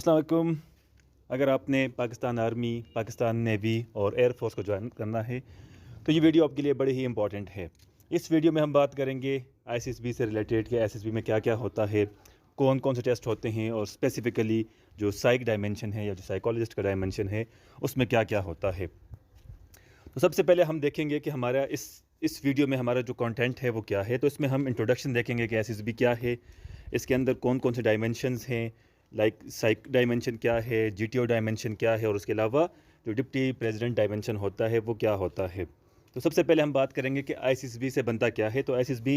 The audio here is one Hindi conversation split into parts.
अस्सलाम वालेकुम। अगर आपने पाकिस्तान आर्मी, पाकिस्तान नेवी और एयर फोर्स को ज्वाइन करना है तो ये वीडियो आपके लिए बड़ी ही इंपॉर्टेंट है। इस वीडियो में हम बात करेंगे आईसीएसबी से रिलेटेड कि आईसीएसबी में क्या क्या होता है, कौन कौन से टेस्ट होते हैं और स्पेसिफ़िकली जो साइक डायमेंशन है या जो साइकोलॉजिस्ट का डायमेंशन है उसमें क्या क्या होता है। तो सबसे पहले हम देखेंगे कि हमारा इस वीडियो में हमारा जो कंटेंट है वो क्या है। तो इसमें हम इंट्रोडक्शन देखेंगे कि आईसीएसबी क्या है, इसके अंदर कौन कौन से डायमेंशंस हैं, लाइक साइक डायमेंशन क्या है, जीटीओ डायमेंशन क्या है और उसके अलावा जो डिप्टी प्रेसिडेंट डायमेंशन होता है वो क्या होता है। तो सबसे पहले हम बात करेंगे कि आईसीएसबी से बनता क्या है। तो आईसीएसबी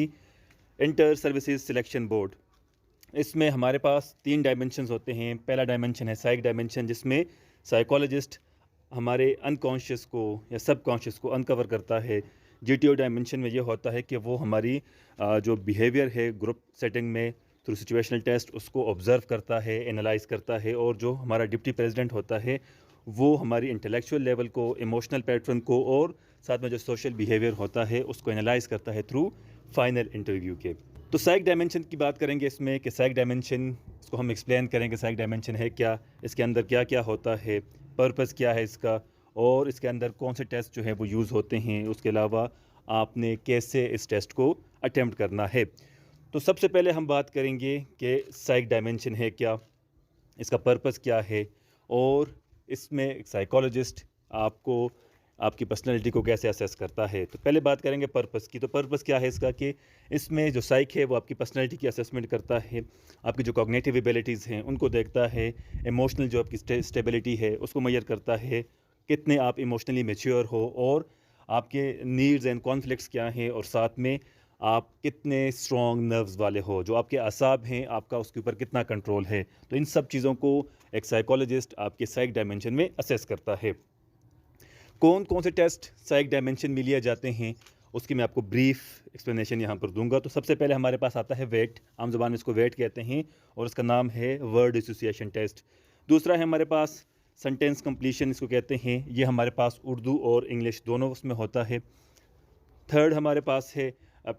इंटर सर्विसेज सिलेक्शन बोर्ड, इसमें हमारे पास 3 डायमेंशंस होते हैं। पहला डायमेंशन है साइक डायमेंशन, जिसमें साइकोलॉजिस्ट हमारे अनकॉन्शियस को या सबकॉन्शियस को अनकवर करता है। जीटीओ डायमेंशन में ये होता है कि वो हमारी जो बिहेवियर है ग्रुप सेटिंग में थ्रू सिचुएशनल टेस्ट उसको ऑब्ज़र्व करता है, एनालाइज करता है। और जो हमारा डिप्टी प्रेसिडेंट होता है वो हमारी इंटेलेक्चुअल लेवल को, इमोशनल पैटर्न को और साथ में जो सोशल बिहेवियर होता है उसको एनालाइज करता है थ्रू फाइनल इंटरव्यू के। तो साइक डायमेंशन की बात करेंगे इसमें कि साइक डायमेंशन, इसको हम एक्सप्लेन करेंगे साइक डायमेंशन है क्या, इसके अंदर क्या क्या होता है, पर्पस क्या है इसका और इसके अंदर कौन से टेस्ट जो हैं वो यूज़ होते हैं, उसके अलावा आपने कैसे इस टेस्ट को अटेम्प्ट करना है। तो सबसे पहले हम बात करेंगे कि साइक डायमेंशन है क्या, इसका पर्पस क्या है और इसमें एक साइकोलॉजिस्ट आपको आपकी पर्सनैलिटी को कैसे असेस करता है। तो पहले बात करेंगे पर्पस की। तो पर्पस क्या है इसका कि इसमें जो साइक है वो आपकी पर्सनैलिटी की असेसमेंट करता है, आपकी जो कॉग्निटिव एबिलिटीज़ हैं उनको देखता है, इमोशनल जो आपकी स्टेबिलिटी है उसको मेजर करता है, कितने आप इमोशनली मैच्योर हो और आपके नीड्स एंड कॉन्फ्लिक्ट्स क्या हैं और साथ में आप कितने स्ट्रॉन्ग नर्व्स वाले हो, जो आपके असाब हैं आपका उसके ऊपर कितना कंट्रोल है। तो इन सब चीज़ों को एक साइकोलॉजिस्ट आपके साइक डायमेंशन में असेस करता है। कौन कौन से टेस्ट साइक डायमेंशन में लिए जाते हैं उसकी मैं आपको ब्रीफ एक्सप्लेनेशन यहाँ पर दूंगा। तो सबसे पहले हमारे पास आता है वेट, आम ज़बान में इसको वेट कहते हैं और इसका नाम है वर्ड एसोसिएशन टेस्ट। दूसरा है हमारे पास सेंटेंस कंप्लीशन, इसको कहते हैं, ये हमारे पास उर्दू और इंग्लिश दोनों उसमें होता है। थर्ड हमारे पास है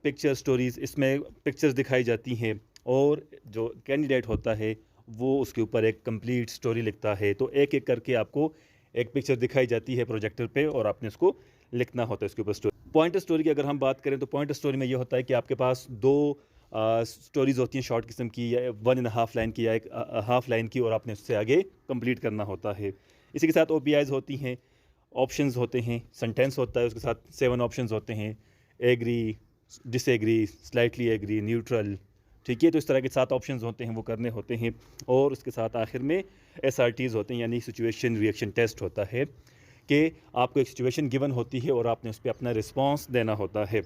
पिक्चर स्टोरीज़, इसमें पिक्चर्स दिखाई जाती हैं और जो कैंडिडेट होता है वो उसके ऊपर एक कंप्लीट स्टोरी लिखता है। तो एक एक करके आपको एक पिक्चर दिखाई जाती है प्रोजेक्टर पे और आपने उसको लिखना होता है इसके ऊपर स्टोरी। पॉइंट स्टोरी की अगर हम बात करें तो पॉइंट स्टोरी में ये होता है कि आपके पास 2 स्टोरीज़ होती हैं शॉर्ट किस्म की, या 1.5 लाइन की या एक हाफ लाइन की, और आपने उससे आगे कंप्लीट करना होता है। इसी के साथ ओपीआईज होती हैं, ऑप्शंस होते हैं, सेंटेंस होता है, उसके साथ 7 ऑप्शंस होते हैं, agree, disagree, slightly agree, neutral, ठीक है। तो इस तरह के 7 ऑप्शंस होते हैं वो करने होते हैं और उसके साथ आखिर में एसआरटीज़ होते हैं, यानी सिचुएशन रिएक्शन टेस्ट होता है कि आपको एक सिचुएशन गिवन होती है और आपने उस पर अपना रिस्पॉन्स देना होता है।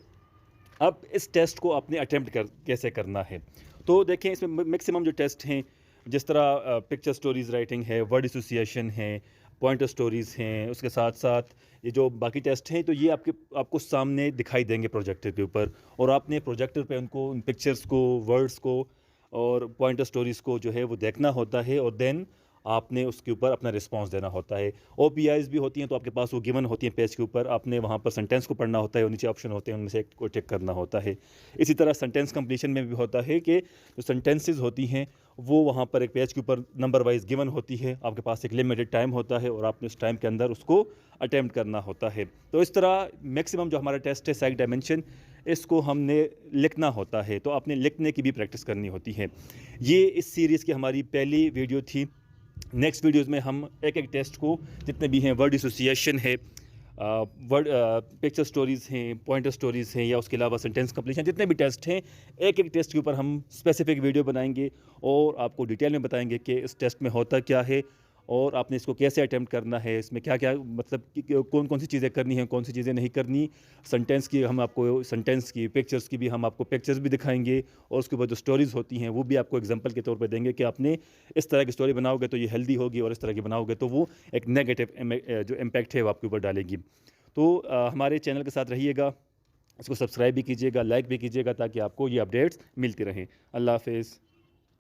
अब इस टेस्ट को आपने अटेम्प्ट कैसे करना है। तो देखें इसमें मैक्सिमम जो टेस्ट हैं, जिस तरह पिक्चर स्टोरीज राइटिंग है, वर्ड एसोसिएशन है, पॉइंटर स्टोरीज़ हैं, उसके साथ साथ ये जो बाकी टेस्ट हैं तो ये आपको सामने दिखाई देंगे प्रोजेक्टर के ऊपर और आपने प्रोजेक्टर पे उनको, उन पिक्चर्स को, वर्ड्स को और पॉइंटर स्टोरीज़ को जो है वो देखना होता है और देन आपने उसके ऊपर अपना रिस्पांस देना होता है। ओपीआईज भी होती हैं तो आपके पास वो गिवन होती हैं पेज के ऊपर, आपने वहाँ पर सेंटेंस को पढ़ना होता है और नीचे ऑप्शन होते हैं उनमें से एक को टिक करना होता है। इसी तरह सेंटेंस कंप्लीशन में भी होता है कि जो सेंटेंसेस होती हैं वो वहाँ पर एक पेज के ऊपर नंबर वाइज गिवन होती है, आपके पास एक लिमिटेड टाइम होता है और आपने उस टाइम के अंदर उसको अटैम्प्ट करना होता है। तो इस तरह मैक्सिमम जो हमारा टेस्ट है साइक डायमेंशन, इसको हमने लिखना होता है, तो आपने लिखने की भी प्रैक्टिस करनी होती है। ये इस सीरीज़ की हमारी पहली वीडियो थी। नेक्स्ट वीडियोज़ में हम एक एक टेस्ट को, जितने भी हैं, वर्ड एसोसिएशन है, वर्ड पिक्चर स्टोरीज़ हैं, पॉइंटर स्टोरीज़ हैं या उसके अलावा सेंटेंस कंप्लीशन, जितने भी टेस्ट हैं, एक एक टेस्ट के ऊपर हम स्पेसिफिक वीडियो बनाएंगे और आपको डिटेल में बताएंगे कि इस टेस्ट में होता क्या है और आपने इसको कैसे अटेम्प्ट करना है, इसमें क्या क्या, मतलब कौन कौन सी चीज़ें करनी हैं, कौन सी चीज़ें नहीं करनी। सेंटेंस की हम आपको, सेंटेंस की, पिक्चर्स की भी हम आपको पिक्चर्स भी दिखाएंगे और उसके बाद जो स्टोरीज़ होती हैं वो भी आपको एग्जांपल के तौर पे देंगे कि आपने इस तरह की स्टोरी बनाओगे तो ये हेल्दी होगी और इस तरह की बनाओगे तो वो एक नेगेटिव जो इम्पैक्ट है वो आपके ऊपर डालेगी। तो हमारे चैनल के साथ रहिएगा, इसको सब्सक्राइब भी कीजिएगा, लाइक भी कीजिएगा ताकि आपको ये अपडेट्स मिलती रहें। अल्लाह हाफ़िज़।